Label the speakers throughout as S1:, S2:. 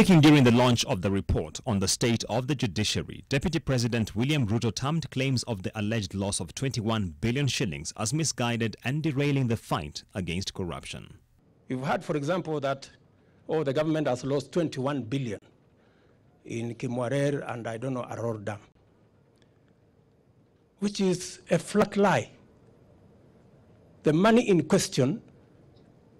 S1: Speaking during the launch of the report on the state of the judiciary, Deputy President William Ruto termed claims of the alleged loss of 21 billion shillings as misguided and derailing the fight against corruption.
S2: We've heard, for example, that the government has lost 21 billion in Kimwarer and Arror Dam, which is a flat lie. The money in question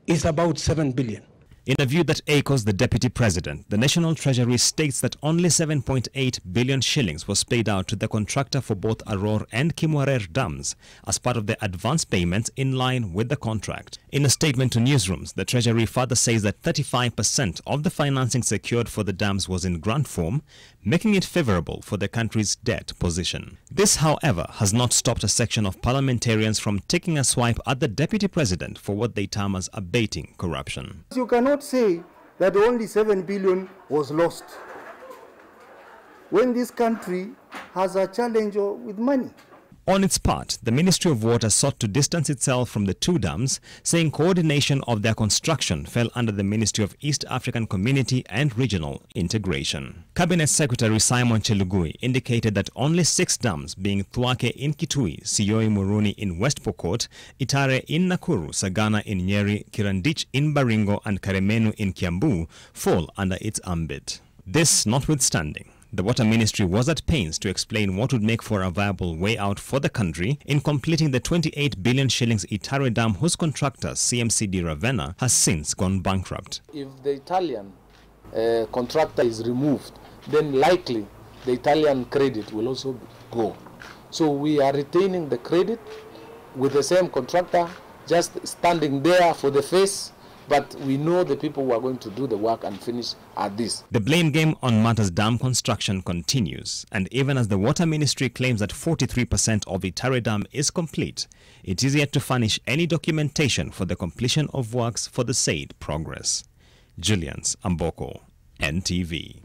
S2: is about 7 billion.
S1: In a view that echoes the Deputy President, the National Treasury states that only 7.8 billion shillings was paid out to the contractor for both Arror and Kimwarer dams as part of the advance payments in line with the contract. In a statement to newsrooms, the Treasury further says that 35% of the financing secured for the dams was in grant form, making it favorable for the country's debt position. This, however, has not stopped a section of parliamentarians from taking a swipe at the Deputy President for what they term as abating corruption.
S3: You cannot say that only 7 billion was lost when this country has a challenge with money.
S1: On its part, the Ministry of Water sought to distance itself from the two dams, saying coordination of their construction fell under the Ministry of East African Community and Regional Integration. Cabinet Secretary Simon Chelugi indicated that only 6 dams, being Thwake in Kitui, Sioi Muruni in West Pokot, Itare in Nakuru, Sagana in Nyeri, Kirandich in Baringo and Karemenu in Kiambu, fall under its ambit. This notwithstanding, the Water Ministry was at pains to explain what would make for a viable way out for the country in completing the 28 billion shillings Itare Dam, whose contractor, CMCD Ravenna, has since gone bankrupt.
S4: If the Italian contractor is removed, then likely the Italian credit will also go. So we are retaining the credit with the same contractor, just standing there for the face. But we know the people who are going to do the work and finish at this.
S1: The blame game on matters dam construction continues, and even as the Water Ministry claims that 43% of Itare Dam is complete, it is yet to furnish any documentation for the completion of works for the said progress. Julians Amboko, NTV.